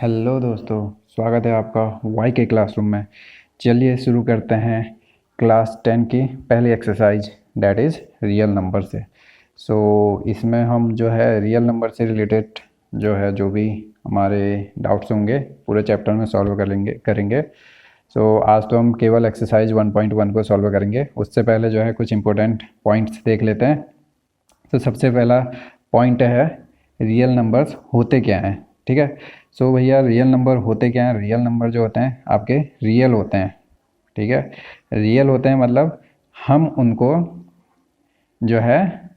Hello दोस्तों, स्वागत है आपका वाई के क्लासरूम में। चलिए शुरू करते हैं क्लास 10 की पहली exercise, that is real number से। इसमें हम जो है रियल नंबर से रिलेटेड जो भी हमारे डाउट्स होंगे पूरे चैप्टर में सॉल्व करेंगे। आज तो हम केवल एक्सरसाइज 1.1 को सॉल्व करेंगे। उससे पहले जो है कुछ इंपॉर्टेंट पॉइंट्स देख लेते हैं। तो सबसे पहला पॉइंट है, रियल नंबर्स होते क्या हैं। ठीक है, भैया रियल नंबर होते क्या हैं। रियल नंबर जो होते हैं आपके रियल होते हैं। ठीक है, रियल होते हैं मतलब हम उनको जो है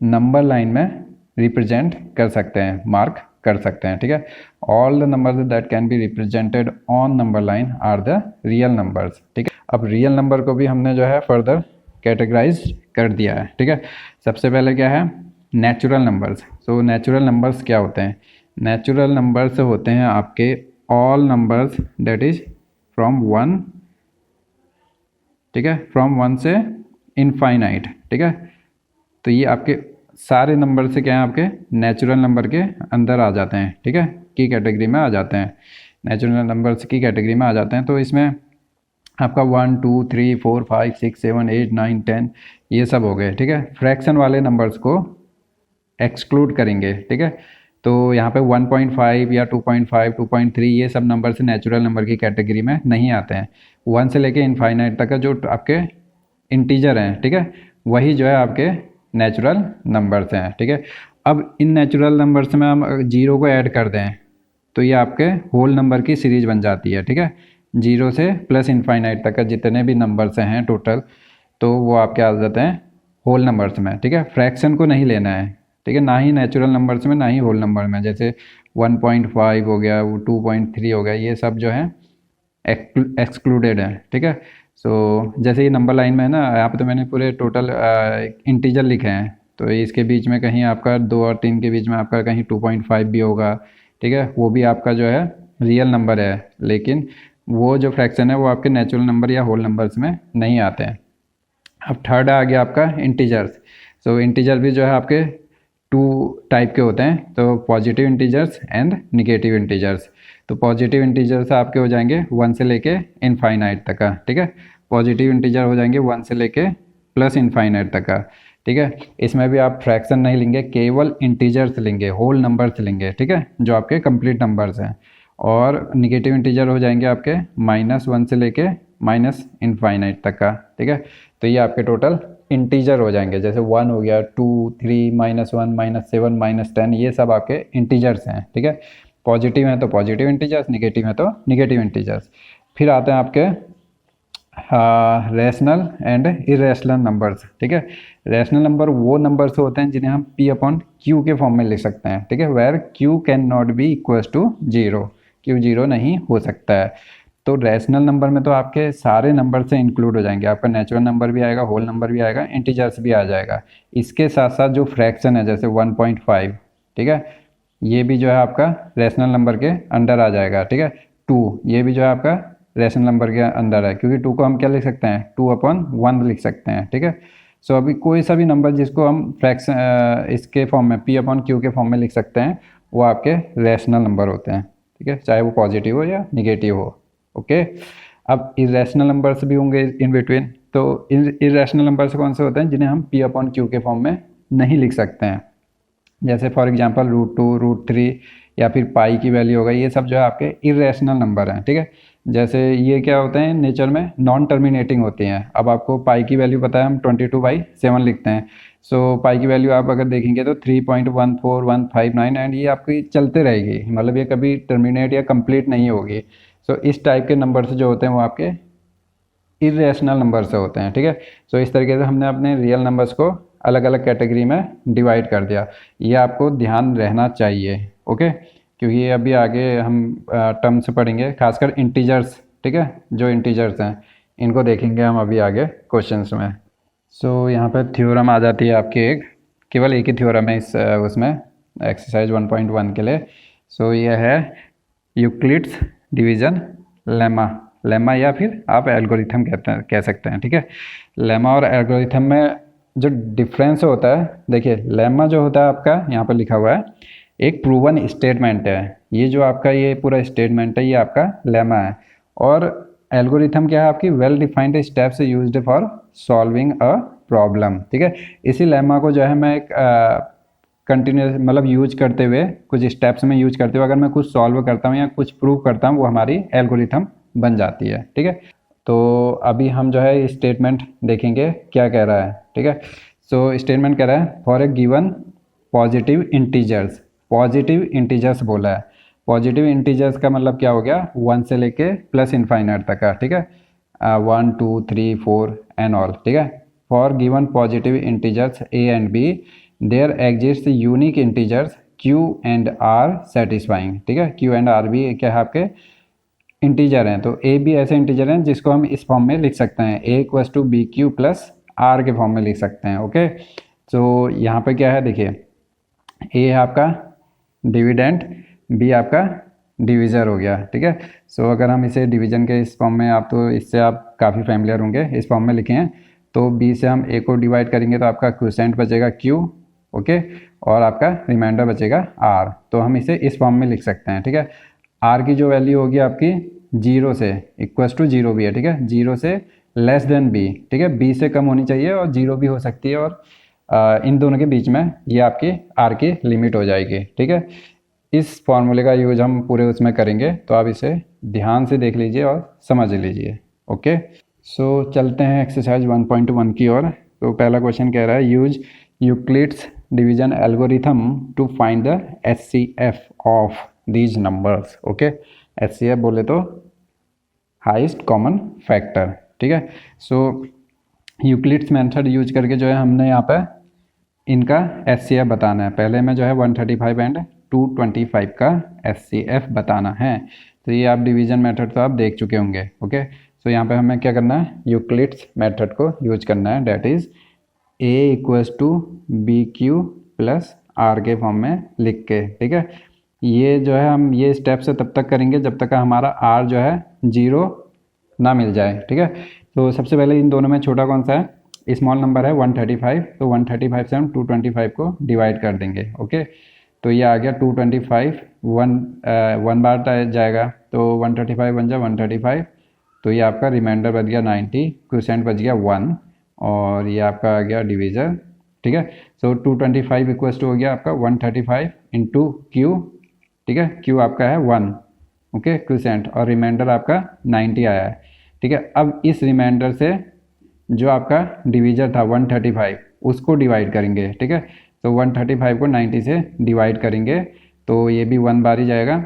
नंबर लाइन में रिप्रेजेंट कर सकते हैं, मार्क कर सकते हैं। ठीक है, all the numbers that can be represented on number line are the real numbers. ठीक है, अब रियल नंबर को भी हमने जो है फर्दर कैटेगराइज कर दिया है। ठीक है, सबसे पहले क्या है, नेचुरल नंबर्स। नेचुरल नंबर्स क्या होते हैं। नेचुरल नंबर्स होते हैं आपके all numbers that is from 1, ठीक है, फ्रॉम 1 से इनफाइनाइट। ठीक है, तो ये आपके सारे नंबर से क्या है, आपके नेचुरल नंबर के अंदर आ जाते हैं। ठीक है, की कैटेगरी में आ जाते हैं, नेचुरल नंबर्स की कैटेगरी में आ जाते हैं। तो इसमें आपका 1 2 3 4 5 6 7 8 9 10 ये सब हो गए। ठीक है, फ्रैक्शन वाले नंबर्स को एक्सक्लूड करेंगे। ठीक है, तो यहाँ पे 1.5 या 2.5 2.3 ये सब नंबर से नेचुरल नंबर की कैटेगरी में नहीं आते हैं। 1 से लेके इनफाइनाइट तक का जो आपके इंटीजर हैं, ठीक है, वही जो है आपके नेचुरल नंबर्स हैं। ठीक है, अब इन नेचुरल नंबर्स में हम जीरो को ऐड कर दें तो ये आपके होल नंबर की सीरीज बन जाती है। ठीक है, जीरो से प्लस इनफाइनाइट तक का जितने भी नंबर्स हैं टोटल, तो वो आपके आ जाते हैं होल नंबर्स में। ठीक है, फ्रैक्शन को नहीं लेना है। ठीक है, ना ही नेचुरल नंबर्स में ना ही होल नंबर में। जैसे 1.5 हो गया, वो 2.3 हो गया, ये सब जो है एक्सक्लूडेड है। ठीक है, जैसे ये नंबर लाइन में है ना, यहाँ पे तो मैंने पूरे टोटल इंटीजर लिखे हैं, तो इसके बीच में कहीं आपका 2 और 3 के बीच में आपका कहीं 2.5 भी होगा। ठीक है, वो भी आपका जो है रियल नंबर है, लेकिन वो जो फ्रैक्शन है वो आपके नेचुरल नंबर या होल नंबर्स में नहीं आते हैं। अब थर्ड आ गया आपका इंटीजर्स। इंटीजर भी जो है आपके 2 टाइप के होते हैं, तो positive integers and negative integers. तो पॉजिटिव इंटीजर्स आपके हो जाएंगे 1 से लेके इनफाइनाइट तक का। ठीक है, पॉजिटिव इंटीजर हो जाएंगे 1 से लेके प्लस इनफाइनाइट तक का। ठीक है, इसमें भी आप फ्रैक्शन नहीं लेंगे, केवल इंटीजर्स लेंगे, होल नंबर्स लेंगे। ठीक है, जो आपके कंप्लीट नंबर्स हैं। और निगेटिव इंटीजर हो जाएंगे आपके -1 से लेके माइनस इनफाइनाइट तक का। ठीक है, तो ये आपके टोटल इंटीजर हो जाएंगे। जैसे 1 हो गया, 2 3 -1 -7 -10 ये सब आपके इंटीजर्स हैं। ठीक है, पॉजिटिव हैं तो पॉजिटिव इंटीजर्स, निगेटिव हैं तो निगेटिव इंटीजर्स। फिर आते हैं आपके रैशनल एंड इरेशनल नंबर्स। ठीक है, रैशनल नंबर वो नंबर्स होते हैं जिन्हें हम P/Q के फॉर्म में लिख सकते हैं। ठीक है, where Q can not be equals to 0, Q 0 नहीं हो सकता है। तो रैशनल नंबर में तो आपके सारे नंबर से इंक्लूड हो जाएंगे, आपका नेचुरल नंबर भी आएगा, होल नंबर भी आएगा, इंटीजर्स भी आ जाएगा। इसके साथ साथ जो फ्रैक्शन है जैसे 1.5, ठीक है, ये भी जो है आपका रैशनल नंबर के अंडर आ जाएगा। ठीक है, 2 ये भी जो है आपका रैशनल नंबर के अंदर है, क्योंकि 2 को हम क्या लिख सकते हैं, 2/1 लिख सकते हैं। ठीक है, अभी कोई सा भी नंबर जिसको हम फ्रैक्शन इसके फॉर्म में P/Q के फॉर्म में लिख सकते हैं, वो आपके रैशनल नंबर होते हैं। ठीक है, चाहे वो पॉजिटिव हो या निगेटिव हो। ओके, अब इरेशनल नंबर्स भी होंगे इन बिटवीन। तो इरेशनल नंबर्स कौन से होते हैं जिन्हें हम P/Q के फॉर्म में नहीं लिख सकते हैं। जैसे फॉर एग्जांपल √2 √3 या फिर पाई की वैल्यू होगा, ये सब जो है आपके इरेशनल नंबर हैं। ठीक है, जैसे ये क्या होते हैं नेचर में, नॉन टर्मिनेटिंग होती हैं। अब आपको पाई की वैल्यू पता है, हम 22/7 लिखते हैं। पाई की वैल्यू आप अगर देखेंगे तो 3.14159 एंड ये आपकी चलते रहेगी, मतलब ये कभी टर्मिनेट या कंप्लीट नहीं होगी। इस टाइप के नंबर्स जो होते हैं वो आपके इरेशनल नंबर से होते हैं। ठीक है, इस तरीके से हमने अपने रियल नंबर्स को अलग अलग कैटेगरी में डिवाइड कर दिया। ये आपको ध्यान रहना चाहिए। ओके, क्योंकि ये अभी आगे हम टर्म्स पढ़ेंगे, खासकर इंटीजर्स। ठीक है, जो इंटीजर्स हैं इनको देखेंगे हम अभी आगे क्वेश्चंस में। यहाँ पे थ्योरम आ जाती है आपकी केवल एक ही थ्योरम है इस उसमें एक्सरसाइज 1.1 के लिए। ये है यूक्लिड्स डिवीज़न लेमा या फिर आप एल्गोरिथम कह सकते हैं। ठीक है, लेमा और एल्गोरिथम में जो डिफरेंस होता है, देखिए लेमा जो होता है आपका यहाँ पर लिखा हुआ है, एक प्रूवन स्टेटमेंट है। ये जो आपका ये पूरा स्टेटमेंट है ये आपका लेमा है। और एल्गोरिथम क्या है आपकी, well defined steps used for solving a problem. ठीक है, इसी लेमा को जो है मैं एक कंटिन्यूस मतलब यूज करते हुए कुछ स्टेप्स में यूज करते हुए अगर मैं कुछ सॉल्व करता हूँ या कुछ प्रूव करता हूँ वो हमारी एल्गोरिथम बन जाती है। ठीक है, तो अभी हम जो है स्टेटमेंट देखेंगे क्या कह रहा है। ठीक है, सो स्टेटमेंट कह रहा है for a given positive integers, positive integers बोला है। पॉजिटिव इंटीजर्स का मतलब क्या हो गया, 1 से लेके प्लस इनफाइनाइट तक का। ठीक है, 1 2 3 4 एंड ऑल। ठीक है, for given positive integers A and B there exist unique integers Q and R satisfying. ठीक है, क्यू एंड आर भी क्या है आपके इंटीजर हैं। तो ए भी ऐसे इंटीजर हैं जिसको हम इस फॉर्म में लिख सकते हैं, a equals to B Q plus are के फॉर्म में लिख सकते हैं। ओके, तो यहाँ पे क्या है देखिए, ए है आपका डिविडेंड, बी आपका डिवीज़र हो गया। ठीक है, सो अगर हम इसे डिवीजन के इस फॉर्म में, आप तो इससे आप काफ़ी फैमिलियर होंगे, इस फॉर्म में लिखे हैं। तो बी से हम ए को डिवाइड करेंगे तो आपका क्वोशेंट बचेगा क्यू। ओके, और आपका रिमाइंडर बचेगा आर। तो हम इसे इस फॉर्म में लिख सकते हैं। ठीक है, आर की जो वैल्यू होगी आपकी 0 से इक्वल्स टू 0 भी है। ठीक है, 0 से लेस देन बी। ठीक है, बी से कम होनी चाहिए और 0 भी हो सकती है, और इन दोनों के बीच में ये आपकी आर की लिमिट हो जाएगी। ठीक है, इस फॉर्मूले का यूज हम पूरे उसमें करेंगे, तो आप इसे ध्यान से देख लीजिए और समझ लीजिए। ओके, सो चलते हैं एक्सरसाइज 1.1 की ओर। तो पहला क्वेश्चन कह रहा है use Euclid's division algorithm to find the HCF of these numbers. Okay, HCF बोले तो हाईएस्ट कॉमन फैक्टर। ठीक है, सो यूक्लिड्स मेथड यूज करके जो है हमने यहाँ पे इनका HCF बताना है। पहले में जो है 135 एंड 225 का HCF बताना है। तो ये आप डिवीजन मेथड तो आप देख चुके होंगे। ओके, सो यहाँ पे हमें क्या करना है, यूक्लिड्स मेथड को यूज करना है, that is A equals to B Q plus are के फॉर्म में लिख के। ठीक है, ये जो है हम ये स्टेप से तब तक करेंगे जब तक हमारा आर जो है 0 ना मिल जाए। ठीक है, तो सबसे पहले इन दोनों में छोटा कौन सा है, स्मॉल नंबर है 135। तो 135 से हम 225 को डिवाइड कर देंगे। ओके, तो ये आ गया 225, वन बार जाएगा तो 135 बन जाए 135। तो ये आपका रिमाइंडर बच गया 90, क्वोशेंट बच गया 1, और ये आपका आ गया डिवीज़र। ठीक है, सो 225 इक्वल्स टू हो गया आपका 135 इंटू क्यू। ठीक है, क्यू आपका है 1। ओके, क्वोशेंट, और रिमाइंडर आपका 90 आया है। ठीक है, अब इस रिमाइंडर से जो आपका डिवीज़र था 135 उसको डिवाइड करेंगे। ठीक है, तो 135 को 90 से डिवाइड करेंगे तो ये भी 1 बार ही जाएगा,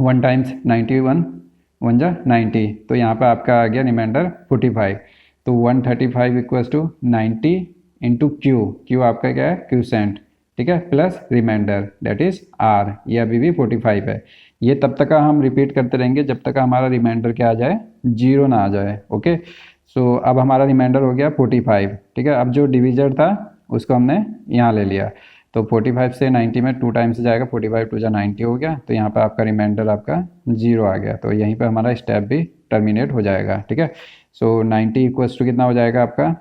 1 टाइम्स 91 1 जा 90। तो यहाँ पर आपका आ गया रिमाइंडर 45। तो 135 equals to 90 into Q, Q आपका क्या है क्वोशेंट। ठीक है, plus remainder that is R, ये अभी भी 45 है। ये तब तक हम रिपीट करते रहेंगे जब तक हमारा रिमाइंडर क्या आ जाए, 0 ना आ जाए। ओके, सो अब हमारा रिमाइंडर हो गया 45। ठीक है, अब जो डिवीज़र था उसको हमने यहाँ ले लिया, तो 45 से 90 में 2 टाइम्स जाएगा, 45 2 जा 90 हो गया। तो यहाँ पर आपका रिमाइंडर आपका 0 आ गया, तो यहीं पर हमारा स्टेप भी टर्मिनेट हो जाएगा। ठीक है, सो 90 इक्वल्स टू कितना हो जाएगा आपका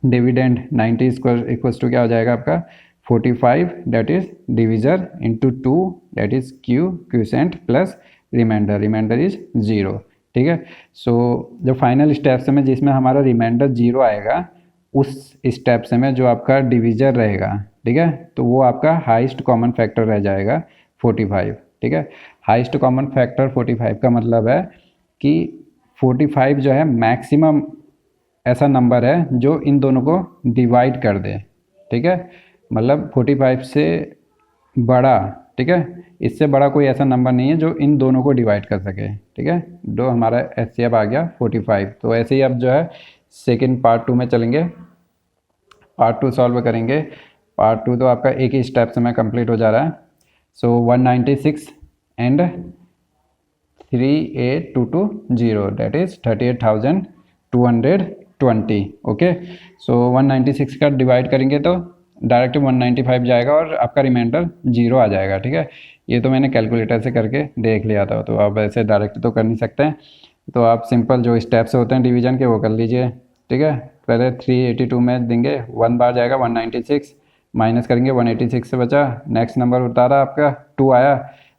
डिविडेंड, 90 इक्वल्स टू क्या हो जाएगा आपका 45 that is divisor into 2 that is Q, quotient plus remainder, remainder is 0। ठीक है, सो जो फाइनल स्टेप्स में जिसमें हमारा रिमाइंडर 0 आएगा उस स्टेप से में जो आपका डिवीज़र रहेगा, ठीक है, तो वो आपका हाईएस्ट कॉमन फैक्टर रह जाएगा 45। ठीक है, हाईएस्ट कॉमन फैक्टर 45 का मतलब है कि 45 जो है मैक्सिमम ऐसा नंबर है जो इन दोनों को डिवाइड कर दे। ठीक है, मतलब 45 से बड़ा, ठीक है, इससे बड़ा कोई ऐसा नंबर नहीं है जो इन दोनों को डिवाइड कर सके। ठीक है, जो हमारा HCF आ गया 45। तो ऐसे ही अब जो है सेकेंड पार्ट 2 में चलेंगे, पार्ट 2 सॉल्व करेंगे। पार्ट 2 तो आपका एक ही स्टेप से में कंप्लीट हो जा रहा है। सो 196 एंड 38220 दैट इज़ 38,220। ओके, सो 196 का डिवाइड करेंगे तो डायरेक्ट 195 जाएगा और आपका रिमाइंडर 0 आ जाएगा। ठीक है, ये तो मैंने कैलकुलेटर से करके देख लिया था, तो आप ऐसे डायरेक्ट तो कर नहीं सकते हैं, तो आप सिंपल जो स्टेप्स होते हैं डिवीजन के वो कर लीजिए। ठीक है, पहले 382 में देंगे, 1 बार जाएगा 196, माइनस करेंगे 186 से बचा, नेक्स्ट नंबर उतारा आपका 2 आया,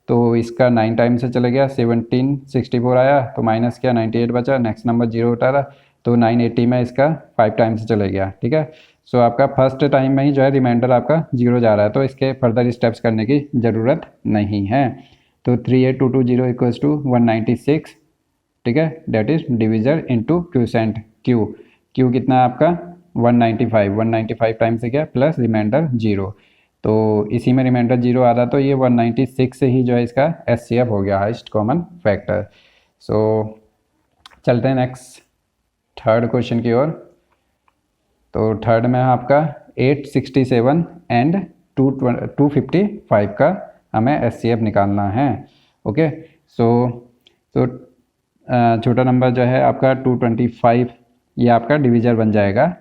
तो इसका 9 टाइम से चले गया, 1764 आया तो माइनस किया 98 बचा, नेक्स्ट नंबर 0 उतारा तो 980 में इसका 5 टाइम से चले गया, ठीक है। सो आपका फर्स्ट टाइम में ही जो है रिमाइंडर आपका 0 जा रहा है, तो इसके फर्दर स्टेप्स करने की ज़रूरत नहीं है। तो 38220 इक्वल्स टू 196, ठीक है, that is divisor into quotient Q, Q कितना है आपका 195 टाइम से गया प्लस रिमाइंडर 0, तो इसी में रिमाइंडर 0 आ रहा, तो ये 196 से ही जो है इसका एचसीएफ हो गया, हाईएस्ट कॉमन फैक्टर। सो चलते हैं नेक्स्ट थर्ड क्वेश्चन की ओर। तो थर्ड में आपका 867 एंड 255 का हमें एचसीएफ निकालना है। ओके, सो छोटा नंबर जो है आपका 225, ये आपका डिविजर बन जाएगा।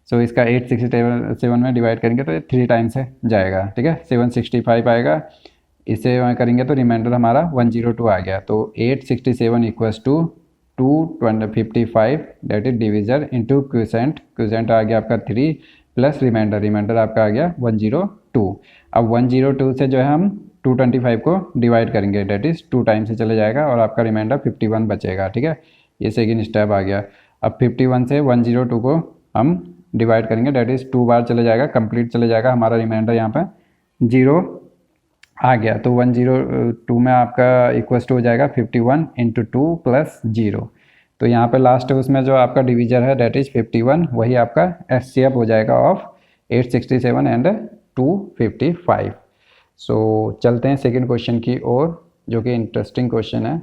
सो इसका 867 में डिवाइड करेंगे तो ये 3 टाइम से जाएगा, ठीक है, 765 आएगा, इसे करेंगे तो रिमाइंडर हमारा 102 आ गया। तो 867 equals to 255 that is divisor into quotient, quotient आ गया आपका 3 प्लस रिमाइंडर, रिमाइंडर आपका आ गया 102। अब 102 से जो है हम 225 को डिवाइड करेंगे, डेट इज़ 2 टाइम से चले जाएगा और आपका रिमाइंडर 51 बचेगा, ठीक है, ये सेकेंड स्टेप आ गया। अब 51 से 102 को हम डिवाइड करेंगे, डेट इज़ 2 बार चले जाएगा, कंप्लीट चले जाएगा, हमारा रिमाइंडर यहाँ पे 0 आ गया। तो 102 में आपका इक्वल्स टू हो जाएगा 51 इंटू 2 प्लस 0, तो यहाँ पे लास्ट उसमें जो आपका डिविजर है डेट इज़ 51, वही आपका एचसीएफ हो जाएगा ऑफ 867 एंड 255। सो चलते हैं सेकंड क्वेश्चन की ओर, जो कि इंटरेस्टिंग क्वेश्चन है।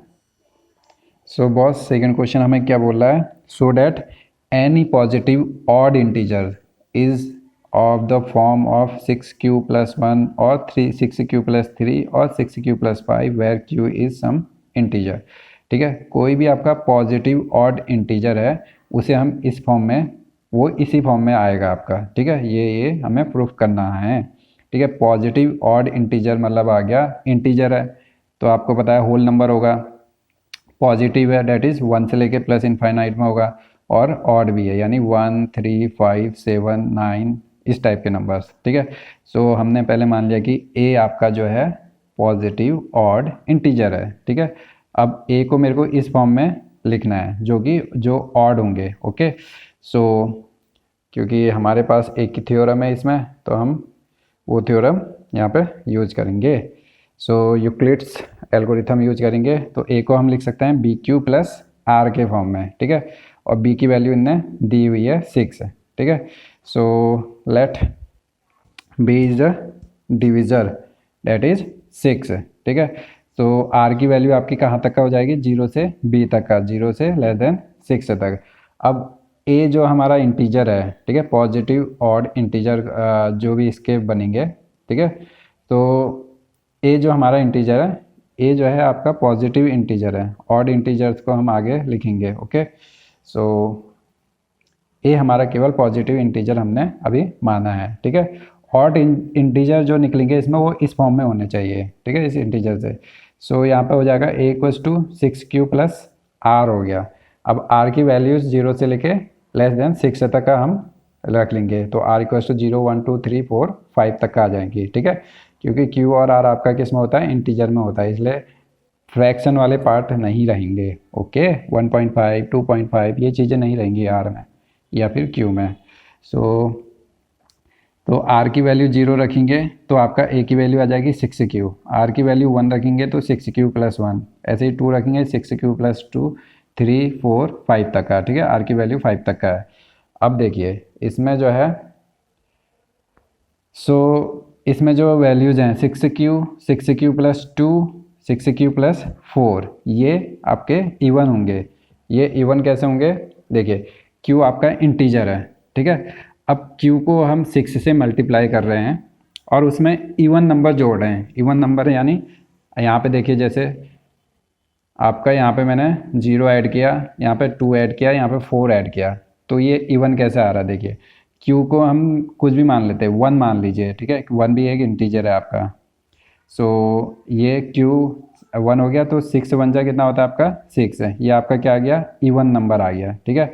सो बॉस सेकंड क्वेश्चन हमें क्या बोल रहा है, so that any positive odd integer is of the form of 6q plus 1 और 6q प्लस 3 और 6q plus 5 where q is some integer, ठीक है, कोई भी आपका पॉजिटिव ऑड इंटीजर है उसे हम इस फॉर्म में, वो इसी फॉर्म में आएगा आपका, ठीक है, ये हमें प्रूफ करना है, ठीक है। पॉजिटिव ऑड इंटीजर मतलब आ गया, इंटीजर है तो आपको पता है होल नंबर होगा, पॉजिटिव है डेट इज़ 1 से लेके प्लस इनफाइनाइट में होगा, और ऑड भी है यानी 1 3 5 7 9 इस टाइप के नंबर्स, ठीक है। सो हमने पहले मान लिया कि ए आपका जो है पॉजिटिव ऑड इंटीजर है, ठीक है। अब ए को मेरे को इस फॉर्म में लिखना है जो ऑड होंगे, ओके। सो क्योंकि हमारे पास एक ही थ्योरम है इसमें, तो हम वो थ्योरम यहाँ पे यूज करेंगे। सो यूक्लिड्स एल्गोरिथम यूज करेंगे, तो ए को हम लिख सकते हैं बी क्यू प्लस आर के फॉर्म में, ठीक है, और बी की वैल्यू इनने दी हुई है 6 है, ठीक है। So let B is the divisor that is 6, ठीक है। तो आर की वैल्यू आपकी कहाँ तक का हो जाएगी, 0 से बी तक का, 0 से लेस देन 6 तक। अब ए जो हमारा इंटीजर है, ठीक है, पॉजिटिव ऑड इंटीजर जो भी इसके बनेंगे, ठीक है, तो ए जो हमारा इंटीजर है, ए जो है आपका पॉजिटिव इंटीजर है, ऑड इंटीजर्स को हम आगे लिखेंगे, ओके। सो ए हमारा केवल पॉजिटिव इंटीजर हमने अभी माना है, ठीक है। ऑड इंटीजर जो निकलेंगे इसमें वो इस फॉर्म में होने चाहिए, ठीक है, इस इंटीजर से। सो यहाँ पे हो जाएगा a equals to 6q plus r हो गया। अब आर की वैल्यूज 0 से लेके लेस देन 6 तक का हम रख लेंगे, तो आर इक्वल्स टू 0 1 2 3 4 5 तक का आ जाएंगी, ठीक है, क्योंकि क्यू और आर आपका किस में होता है, इंटीजर में होता है, इसलिए फ्रैक्शन वाले पार्ट नहीं रहेंगे, ओके। 1.5 2.5 ये चीज़ें नहीं रहेंगी आर में या फिर क्यू में। सो तो आर की वैल्यू 0 रखेंगे तो आपका ए की वैल्यू आ जाएगी 6q, आर की वैल्यू 1 रखेंगे तो 6q प्लस 1, ऐसे ही 2 रखेंगे 6q प्लस 2 3 4 5 तक का, ठीक है, आर की वैल्यू 5 तक का है। अब देखिए इसमें जो है, सो इसमें जो वैल्यूज़ हैं 6q प्लस 2 6q प्लस 4 ये आपके इवन होंगे। ये इवन कैसे होंगे, देखिए q आपका इंटीजर है, ठीक है। अब q को हम 6 से मल्टीप्लाई कर रहे हैं और उसमें इवन नंबर जोड़ रहे हैं, इवन नंबर है यानी यहाँ पे देखिए जैसे आपका यहाँ पे मैंने 0 ऐड किया, यहाँ पे 2 ऐड किया, यहाँ पे 4 ऐड किया, तो ये इवन कैसे आ रहा है, देखिए q को हम कुछ भी मान लेते हैं, 1 मान लीजिए, ठीक है, 1 भी एक इंटीजर है आपका। सो ये q 1 हो गया तो 6 1 जा कितना होता है आपका 6 है, ये आपका क्या आ गया, इवन नंबर आ गया, ठीक है।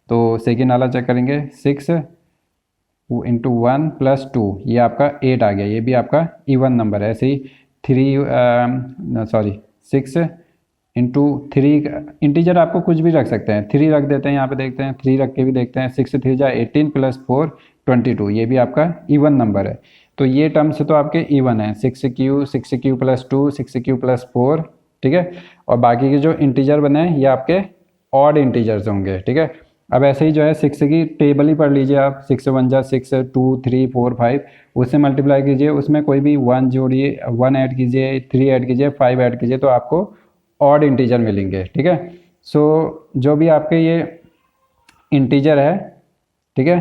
तो सेकेंड वाला चेक करेंगे, 6 इंटू 1 प्लस 2, ये आपका 8 आ गया, ये भी आपका इवन नंबर है। ऐसे ही 6 इंटू 3, इंटीजर आपको कुछ भी रख सकते हैं, 3 रख देते हैं, यहाँ पे देखते हैं 3 रख के भी देखते हैं। 6 3 जा 18 प्लस 4 22, ये भी आपका इवन नंबर है। तो ये टर्म्स तो आपके इवन है, 6 क्यू प्लस 2, 6 क्यू प्लस 4, ठीक है। और बाकी के जो इंटीजर बने हैं ये आपके ऑड इंटीजर्स होंगे, ठीक है। अब ऐसे ही जो है 6 की टेबल ही पढ़ लीजिए आप, 6 1 जा 6, 2 3 4 5, उससे मल्टीप्लाई कीजिए, उसमें कोई भी 1 जोड़िए, 1 ऐड कीजिए, 3 ऐड कीजिए, 5 ऐड कीजिए, तो आपको ऑड इंटीजर मिलेंगे, ठीक है। सो जो भी आपके ये इंटीजर है, ठीक है,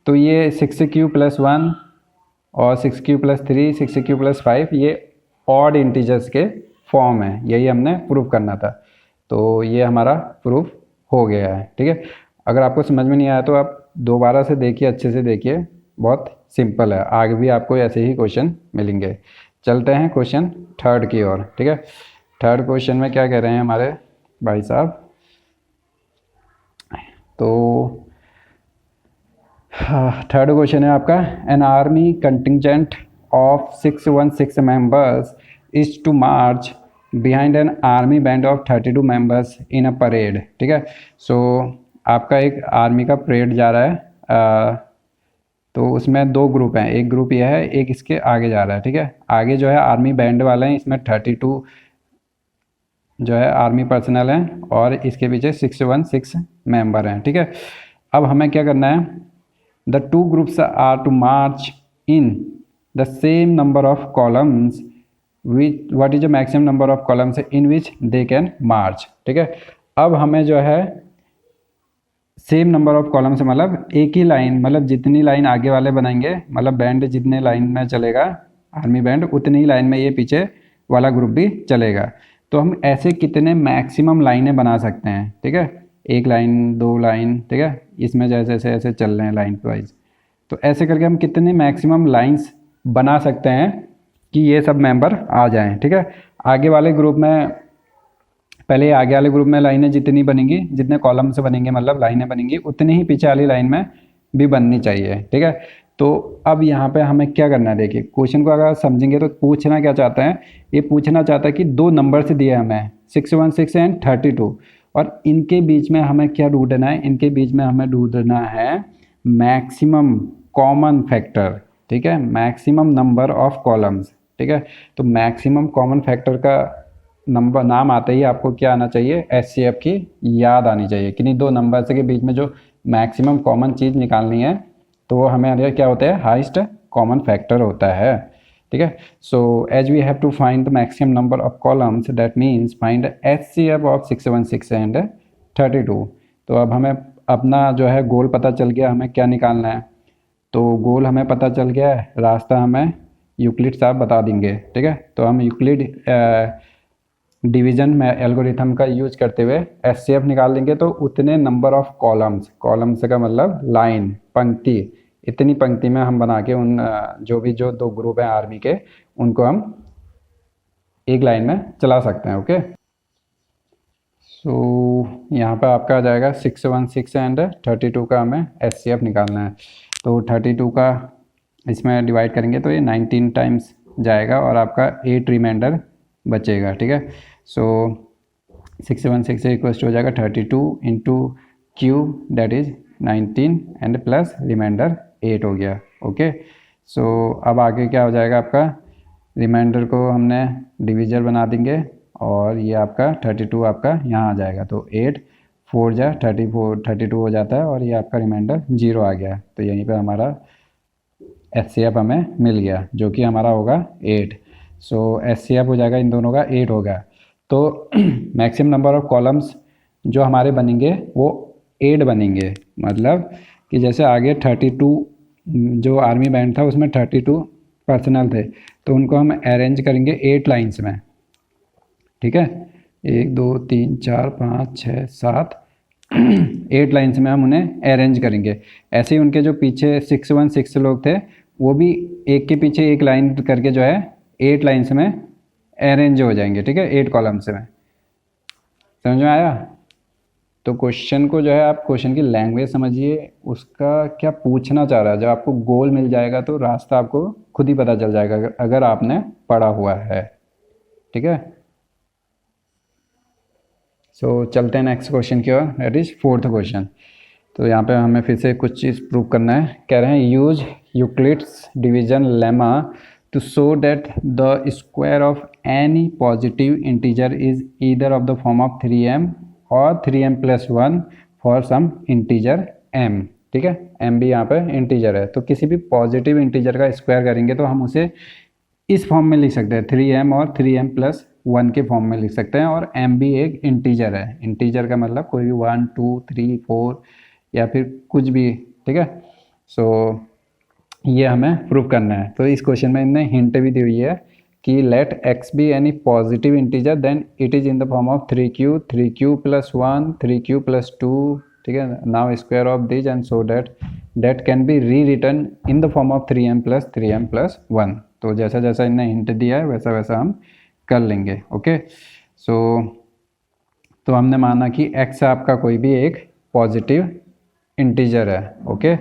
तो ये 6 क्यू प्लस 1 और 6 क्यू प्लस 3, 6 क्यू प्लस 5, ये ऑड इंटीजर्स के फॉर्म है, यही हमने प्रूफ करना था। तो ये हमारा प्रूफ हो गया है, ठीक है। अगर आपको समझ में नहीं आया तो आप दोबारा से देखिए, अच्छे से देखिए, बहुत सिंपल है, आगे भी आपको ऐसे ही क्वेश्चन मिलेंगे। चलते हैं क्वेश्चन थर्ड की ओर, ठीक है। थर्ड क्वेश्चन में क्या कह रहे हैं हमारे भाई साहब, तो थर्ड क्वेश्चन है आपका, an army contingent of 616 members is to march behind an army band of 32 members in a parade, ठीक है। सो आपका एक आर्मी का परेड जा रहा है, तो उसमें 2 ग्रुप हैं, एक ग्रुप यह है, एक इसके आगे जा रहा है, ठीक है। आगे जो है आर्मी बैंड वाले हैं, इसमें 32 जो है आर्मी पर्सनल हैं, और इसके पीछे 616 मेंबर हैं, ठीक है। अब हमें क्या करना है, the 2 groups are to march in the same number of columns, which what is the maximum number of columns in which they can march, ठीक है। अब हमें जो है सेम नंबर ऑफ कॉलम से मतलब एक ही लाइन, मतलब जितनी लाइन आगे वाले बनाएंगे, मतलब बैंड जितने लाइन में चलेगा आर्मी बैंड, उतनी ही लाइन में ये पीछे वाला ग्रुप भी चलेगा। तो हम ऐसे कितने मैक्सिमम लाइनें बना सकते हैं, ठीक है, 1 लाइन 2 लाइन, ठीक है, इसमें जैसे ऐसे ऐसे चल रहे हैं लाइन वाइज, तो ऐसे करके हम कितने मैक्सिमम लाइंस बना सकते हैं कि ये सब मेंबर आ जाएं, ठीक है। आगे वाले ग्रुप में, पहले आगे वाले ग्रुप में लाइनें जितनी बनेंगी, जितने कॉलम से बनेंगे मतलब लाइनें बनेंगी, उतनी ही पीछे वाली लाइन में भी बननी चाहिए, ठीक है। तो अब यहाँ पे हमें क्या करना है, देखिए क्वेश्चन को अगर समझेंगे तो पूछना क्या चाहता है, ये पूछना चाहता है कि 2 नंबर से दिए हमें 616 एंड 32, और इनके बीच में हमें क्या ढूंढना है, इनके बीच में हमें ढूंढना है मैक्सिमम कॉमन फैक्टर, ठीक है, मैक्सिमम नंबर ऑफ कॉलम्स, ठीक है। तो मैक्सिमम कॉमन फैक्टर का नंबर नाम आते ही आपको क्या आना चाहिए, एचसीएफ की याद आनी चाहिए, किन्हीं 2 नंबर के बीच में जो मैक्सिमम कॉमन चीज़ निकालनी है, तो वो हमें क्या होता है, हाईएस्ट कॉमन फैक्टर होता है, ठीक है। So as we have to find the maximum number of columns, that means find HCF of 616 and 32। तो अब हमें अपना जो है गोल पता चल गया, हमें क्या निकालना है, तो गोल हमें पता चल गया है, रास्ता हमें यूक्लिड साहब बता देंगे, ठीक है। तो हम यूक्लिड डिवीजन में एल्गोरिथम का यूज करते हुए एचसीएफ निकाल देंगे, तो उतने नंबर ऑफ कॉलम्स, कॉलम्स का मतलब लाइन, पंक्ति, इतनी पंक्ति में हम बना के उन जो 2 ग्रुप हैं आर्मी के, उनको हम एक लाइन में चला सकते हैं, ओके। सो यहाँ पर आपका आ जाएगा 616 एंड 32 का हमें एचसीएफ निकालना है। तो 32 का इसमें डिवाइड करेंगे तो ये 19 टाइम्स जाएगा, और आपका 8 रिमाइंडर बचेगा, ठीक है। सो 616 इक्वल्स टू हो जाएगा 32 into Q, that is 19 and plus remainder 8 हो गया, ओके। सो अब आगे क्या हो जाएगा, आपका रिमाइंडर को हमने डिविजर बना देंगे, और ये आपका 32 आपका यहाँ आ जाएगा, तो 8 4 जा 32 हो जाता है, और ये आपका रिमाइंडर 0 आ गया। तो यहीं पे हमारा एचसीएफ हमें मिल गया, जो कि हमारा होगा 8। सो एचसीएफ हो जाएगा इन दोनों का 8 होगा। तो मैक्सिमम नंबर ऑफ कॉलम्स जो हमारे बनेंगे वो 8 बनेंगे, मतलब कि जैसे आगे 32 जो आर्मी बैंड था उसमें 32 पर्सनल थे, तो उनको हम अरेंज करेंगे 8 लाइन्स में, ठीक है, 1 2 3 4 5 6 7 8 लाइन्स में हम उन्हें अरेंज करेंगे। ऐसे ही उनके जो पीछे 616 लोग थे, वो भी एक के पीछे एक लाइन करके जो है 8 लाइन्स में अरेंज हो जाएंगे, ठीक है, 8 कॉलम्स में। समझ में आया? तो क्वेश्चन को जो है आप क्वेश्चन की लैंग्वेज समझिए, उसका क्या पूछना चाह रहा है। जब आपको गोल मिल जाएगा तो रास्ता आपको खुद ही पता चल जाएगा, अगर आपने पढ़ा हुआ है। ठीक है, सो चलते हैं नेक्स्ट क्वेश्चन की ओर, दैट इज फोर्थ क्वेश्चन। तो यहाँ पे हमें फिर से कुछ चीज़ प्रूव करना है। कह रहे हैं use Euclid's division lemma to show that the square of any positive integer is either of the form of 3m और 3m+1 for some integer m। ठीक है, m भी यहाँ पे इंटीजर है, तो किसी भी पॉजिटिव इंटीजर का स्क्वायर करेंगे तो हम उसे इस फॉर्म में लिख सकते हैं, 3m और 3m+1 के फॉर्म में लिख सकते हैं। और m भी एक इंटीजर है। इंटीजर का मतलब कोई भी 1 2 3 4 या फिर कुछ भी। ठीक है, सो ये हमें प्रूव करना है। तो इस क्वेश्चन में इन्हें हिंट भी दी हुई है कि let x be any positive integer then it is in the form of 3q 3q+1 3q+2। ठीक है, now square of this and so that can be rewritten in the form of 3m+3m+1। तो जैसा जैसा इन्हें hint दिया है वैसा वैसा हम कर लेंगे। ओके, सो तो हमने माना कि x आपका कोई भी एक पॉजिटिव इंटीजर है। ओके,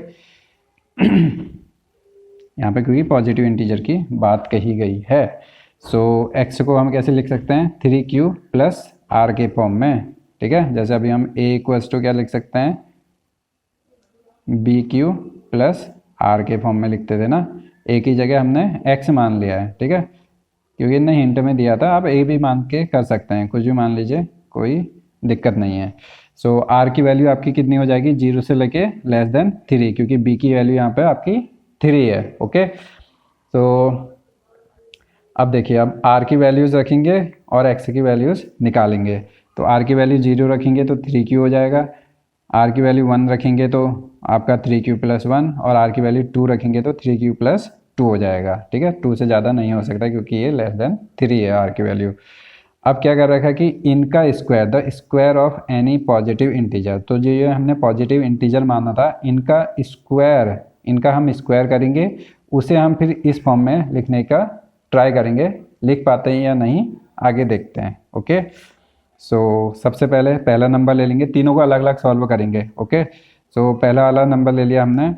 यहाँ पे क्योंकि पॉजिटिव इंटीजर की बात कही गई है। सो x को हम कैसे लिख सकते हैं, 3q+r के फॉर्म में। ठीक है, जैसे अभी हम a = क्या लिख सकते हैं, bq+r के फॉर्म में लिखते थे ना। a की जगह हमने x मान लिया है। ठीक है, क्योंकि इन्हें हिंट में दिया था, आप a भी मान के कर सकते हैं, कुछ भी मान लीजिए, कोई दिक्कत नहीं है। सो r की वैल्यू आपकी कितनी हो जाएगी, 0 से लेके <3, क्योंकि b की वैल्यू यहाँ पे आपकी 3 है। ओके, तो अब देखिए, अब r की वैल्यूज़ रखेंगे और x की वैल्यूज़ निकालेंगे। तो r की वैल्यू 0 रखेंगे तो 3q हो जाएगा, r की वैल्यू 1 रखेंगे तो आपका 3q+1 और r की वैल्यू 2 रखेंगे तो 3q+2 हो जाएगा। ठीक है, 2 से ज़्यादा नहीं हो सकता क्योंकि ये <3 है r की वैल्यू। अब क्या कर रखा है कि इनका square, the square of any positive integer. तो जो ये हमने पॉजिटिव इंटीजर माना था, इनका स्क्वायर, इनका हम स्क्वायर करेंगे, उसे हम फिर इस फॉर्म में लिखने का ट्राई करेंगे। लिख पाते हैं या नहीं आगे देखते हैं। ओके, सो सबसे पहले पहला नंबर ले लेंगे, तीनों को अलग अलग सॉल्व करेंगे। ओके, सो पहला वाला नंबर ले लिया हमने,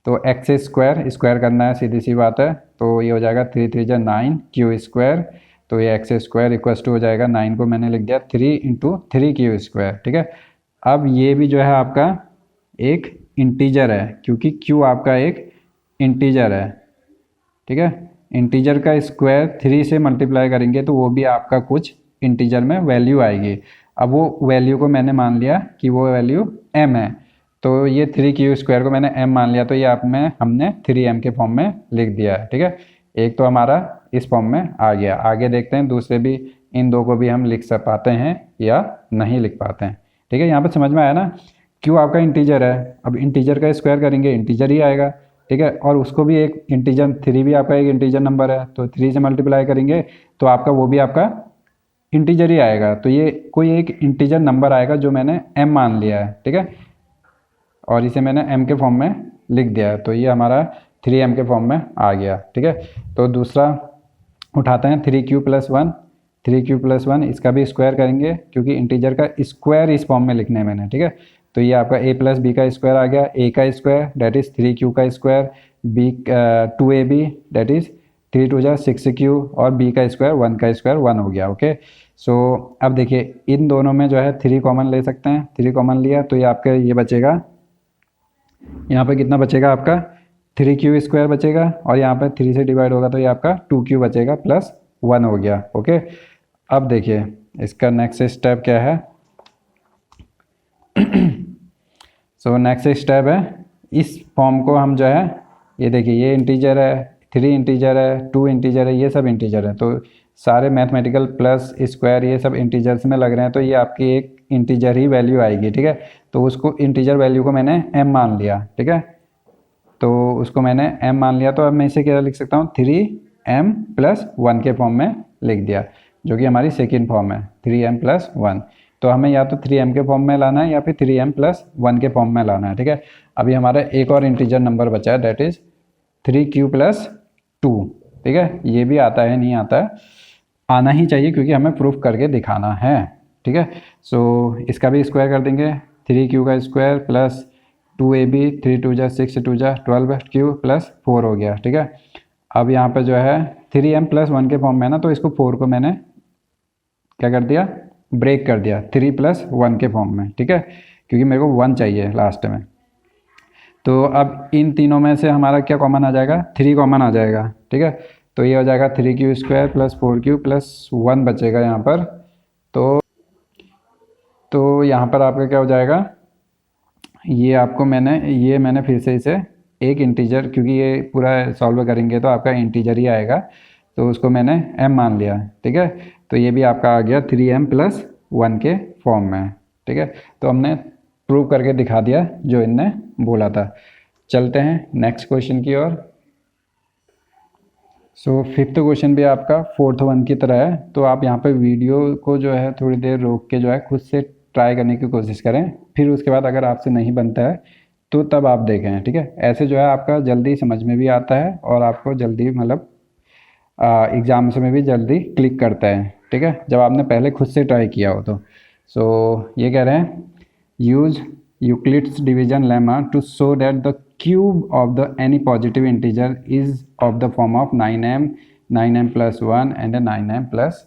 तो एक्स स्क्वायर करना है, सीधी सी बात है। तो ये हो जाएगा 3 3 जा 9 q²। तो ये x² इक्वल टू हो जाएगा 9 को मैंने लिख दिया 3 × 3q²। ठीक है, अब ये भी जो है आपका एक इंटीजर है, क्योंकि q आपका एक इंटीजर है। ठीक है, इंटीजर का स्क्वायर 3 से मल्टीप्लाई करेंगे तो वो भी आपका कुछ इंटीजर में वैल्यू आएगी। अब वो वैल्यू को मैंने मान लिया कि वो वैल्यू m है, तो ये 3q² को मैंने m मान लिया, तो ये आप में हमने 3m के फॉर्म में लिख दिया है। ठीक है, एक तो हमारा इस फॉर्म में आ गया। आगे देखते हैं दूसरे भी, इन दो को भी हम लिख पाते हैं या नहीं लिख पाते हैं। ठीक है, यहाँ पे समझ में आया ना, क्यों आपका इंटीजर है, अब इंटीजर का स्क्वायर करेंगे इंटीजर ही आएगा। ठीक है, और उसको भी एक इंटीजर, 3 भी आपका एक इंटीजर नंबर है, तो 3 से मल्टीप्लाई करेंगे तो आपका वो भी आपका इंटीजर ही आएगा। तो ये कोई एक इंटीजर नंबर आएगा जो मैंने m मान लिया है। ठीक है, और इसे मैंने m के फॉर्म में लिख दिया है, तो ये हमारा 3m के फॉर्म में आ गया। ठीक है, तो दूसरा उठाते हैं 3q+1 इसका भी स्क्वायर करेंगे, क्योंकि इंटीजर का स्क्वायर इस फॉर्म में लिखना है मैंने। ठीक है, तो ये आपका a + b का स्क्वायर आ गया, a का स्क्वायर दैट इज़ 3q का square, b 2ab that is 3 2 जा 6q, और b का स्क्वायर 1 का स्क्वायर 1 हो गया। ओके, सो अब देखिए इन दोनों में जो है 3 कॉमन ले सकते हैं, 3 कॉमन लिया तो ये आपका ये बचेगा, यहाँ पे कितना बचेगा आपका 3q² बचेगा, और यहाँ पे 3 से डिवाइड होगा तो ये आपका 2q बचेगा +1 हो गया। ओके, अब देखिए इसका नेक्स्ट स्टेप क्या है। सो नेक्स्ट स्टेप है, इस फॉर्म को हम जो है, ये देखिए ये इंटीजर है, 3 इंटीजर है, 2 इंटीजर है, ये सब इंटीजर है, तो सारे मैथमेटिकल प्लस स्क्वायर ये सब इंटीजर्स में लग रहे हैं, तो ये आपकी एक इंटीजर ही वैल्यू आएगी। ठीक है, तो उसको इंटीजर वैल्यू को मैंने m मान लिया। ठीक है, तो उसको मैंने m मान लिया, तो अब मैं इसे क्या लिख सकता हूँ, 3m+1 के फॉर्म में लिख दिया, जो कि हमारी सेकेंड फॉर्म है 3m+1। तो हमें या तो 3m के फॉर्म में लाना है या फिर 3m+1 के फॉर्म में लाना है। ठीक है, अभी हमारा एक और इंटीजर नंबर बचा है, दैट इज़ 3q+2। ठीक है, ये भी आता है नहीं आता है, आना ही चाहिए क्योंकि हमें प्रूफ करके दिखाना है। ठीक है। सो इसका भी स्क्वायर कर देंगे, 3q का स्क्वायर प्लस 2ab, 3 2 जा 6 2 जा 12q प्लस 4 हो गया, ठीक है। अब यहाँ पे जो है 3m प्लस 1 के फॉर्म में है ना, तो इसको 4 को मैंने क्या कर दिया, ब्रेक कर दिया 3 प्लस 1 के फॉर्म में, ठीक है, क्योंकि मेरे को 1 चाहिए लास्ट में। तो अब इन तीनों में से हमारा क्या कॉमन आ जाएगा, 3 कॉमन आ जाएगा, ठीक है। तो ये हो जाएगा 3q square plus 4q plus 1 बचेगा यहाँ पर। तो यहाँ पर आपका क्या हो जाएगा, ये मैंने फिर से इसे एक इंटीजर, क्योंकि ये पूरा सॉल्व करेंगे तो आपका इंटीजर ही आएगा, तो उसको मैंने m मान लिया, ठीक है। तो ये भी आपका आ गया 3m प्लस 1 के फॉर्म में, ठीक है। तो हमने प्रूव करके दिखा दिया जो इनने बोला था। चलते हैं नेक्स्ट क्वेश्चन की ओर। सो फिफ्थ क्वेश्चन भी आपका फोर्थ वन की तरह है, तो आप यहाँ पे वीडियो को जो है थोड़ी देर रोक के जो है खुद से ट्राई करने की कोशिश करें, फिर उसके बाद अगर आपसे नहीं बनता है तो तब आप देखें, ठीक है। ऐसे जो है आपका जल्दी समझ में भी आता है और आपको जल्दी मतलब एग्जाम्स में भी जल्दी क्लिक करता है, ठीक है, जब आपने पहले खुद से ट्राई किया हो तो। सो ये कह रहे हैं use Euclid's division lemma to show that the cube of the any positive integer is of the form of 9m, 9m plus 1 and 9m plus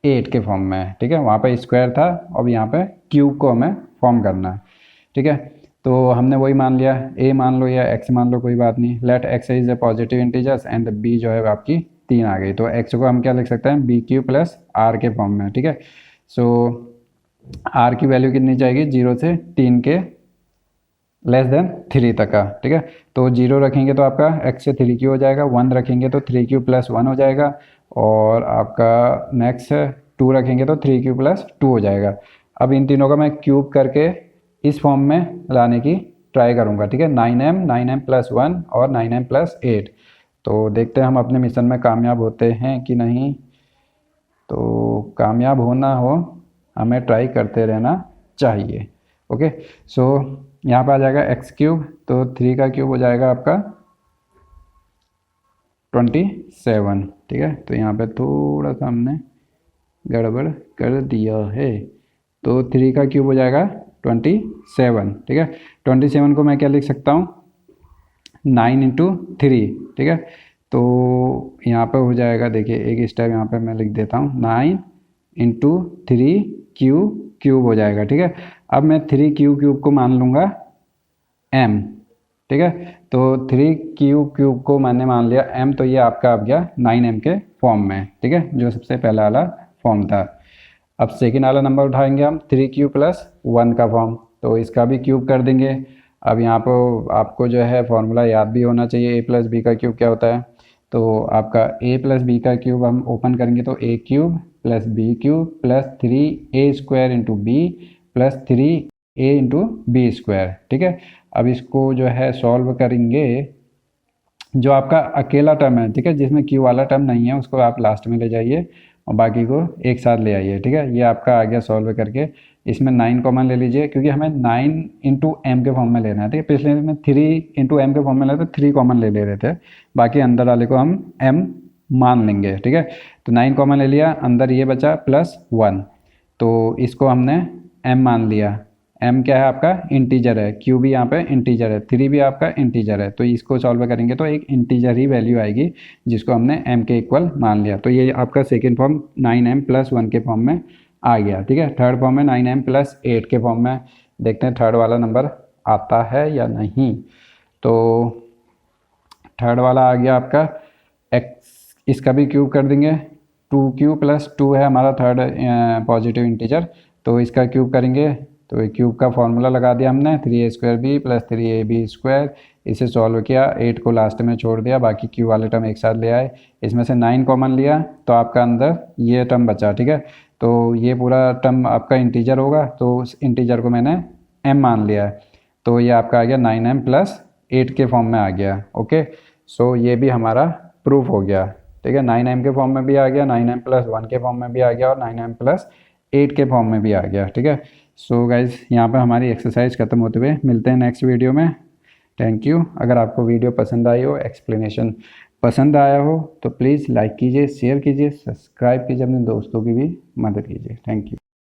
8 के फॉर्म में है, ठीक है। वहाँ पे स्क्वायर था, अब यहाँ पे क्यूब को हमें फॉर्म करना है, ठीक है। तो हमने वही मान लिया, a मान लो या x मान लो, कोई बात नहीं। Let x is a positive integers and b जो है आपकी 3 आ गई, तो x को हम क्या लिख सकते हैं, bq प्लस r के फॉर्म में, ठीक है। सो r की वैल्यू कितनी जाएगी, 0 से 3 के लेस देन 3 तक का, ठीक है। तो 0 रखेंगे तो आपका x से 3q हो जाएगा, 1 रखेंगे तो 3q प्लस 1 हो जाएगा, और आपका नेक्स्ट 2 रखेंगे तो 3q प्लस 2 हो जाएगा। अब इन तीनों का मैं क्यूब करके इस फॉर्म में लाने की ट्राई करूँगा, ठीक है। 9m, 9m प्लस 1 और 9m प्लस 8। तो देखते हैं हम अपने मिशन में कामयाब होते हैं कि नहीं। तो कामयाब होना हो हमें ट्राई करते रहना चाहिए, ओके। सो यहाँ पर आ जाएगा x क्यूब, तो 3 का क्यूब हो जाएगा आपका 27, ठीक है। तो यहाँ पे थोड़ा सा हमने गड़बड़ कर दिया है, तो 3 का क्यूब हो जाएगा 27, ठीक है। 27 को मैं क्या लिख सकता हूँ, 9 इंटू 3, ठीक है। तो यहाँ पर हो जाएगा, देखिए एक स्टेप यहाँ पे मैं लिख देता हूँ, 9 इंटू 3 क्यूब हो जाएगा, ठीक है। अब मैं 3 क्यूब को मान लूँगा m, ठीक है। तो 3 क्यूब को मैंने मान लिया m, तो ये आपका आ गया 9m के फॉर्म में, ठीक है, जो सबसे पहला वाला फॉर्म था। अब सेकेंड वाला नंबर उठाएंगे हम 3q प्लस 1 का फॉर्म, तो इसका भी क्यूब कर देंगे। अब यहाँ पर आपको जो है फॉर्मूला याद भी होना चाहिए, a प्लस बी का क्यूब क्या होता है। तो आपका a प्लस बी का क्यूब हम ओपन करेंगे तो a cube plus B cube plus 3a square into B plus 3a into B square, ठीक है। अब इसको जो है सॉल्व करेंगे, जो आपका अकेला टर्म है, ठीक है, जिसमें क्यू वाला टर्म नहीं है उसको आप लास्ट में ले जाइए और बाकी को एक साथ ले आइए, ठीक है। ये आपका आ गया सॉल्व करके। इसमें 9 कॉमन ले लीजिए, क्योंकि हमें 9 इंटू एम के फॉर्म में लेना है, ठीक है। पिछले में 3 इंटू एम के फॉर्म में लेते, 3 कॉमन ले रहे थे, बाकी अंदर वाले को हम m मान लेंगे, ठीक है। तो 9 कॉमन ले लिया, अंदर ये बचा प्लस 1, तो इसको हमने m मान लिया। m क्या है आपका, इंटीजर है, q भी यहाँ पे इंटीजर है, 3 भी आपका इंटीजर है, तो इसको सॉल्व करेंगे तो एक इंटीजर ही वैल्यू आएगी जिसको हमने m के इक्वल मान लिया। तो ये आपका सेकेंड फॉर्म 9m प्लस 1 के फॉर्म में आ गया, ठीक है। थर्ड फॉर्म में 9m प्लस 8 के फॉर्म में, देखते हैं थर्ड वाला नंबर आता है या नहीं। तो थर्ड वाला आ गया आपका x, इसका भी क्यूब कर देंगे, 2q प्लस 2 है हमारा थर्ड पॉजिटिव इंटीजर, तो इसका क्यूब करेंगे तो क्यूब का फॉर्मूला लगा दिया हमने, 3a square B plus 3ab square. इसे सॉल्व किया, 8 को लास्ट में छोड़ दिया, बाकी क्यू वाले टर्म एक साथ ले आए, इसमें से 9 कॉमन लिया तो आपका अंदर ये टर्म बचा, ठीक है। तो ये पूरा टर्म आपका इंटीजर होगा, तो उस इंटीजर को मैंने m मान लिया है, तो ये आपका आ गया 9m प्लस 8 के फॉर्म में आ गया, ओके। सो ये भी हमारा प्रूफ हो गया, ठीक है। 9m के फॉर्म में भी आ गया, 9m प्लस 1 के फॉर्म में भी आ गया और 9m प्लस 8 के फॉर्म में भी आ गया, ठीक है। सो गाइज यहाँ पर हमारी एक्सरसाइज खत्म होते हुए मिलते हैं नेक्स्ट वीडियो में। Thank you. अगर आपको वीडियो पसंद आई हो, एक्सप्लेनेशन पसंद आया हो तो प्लीज़ लाइक कीजिए, शेयर कीजिए, सब्सक्राइब कीजिए, अपने दोस्तों की भी मदद कीजिए। Thank you.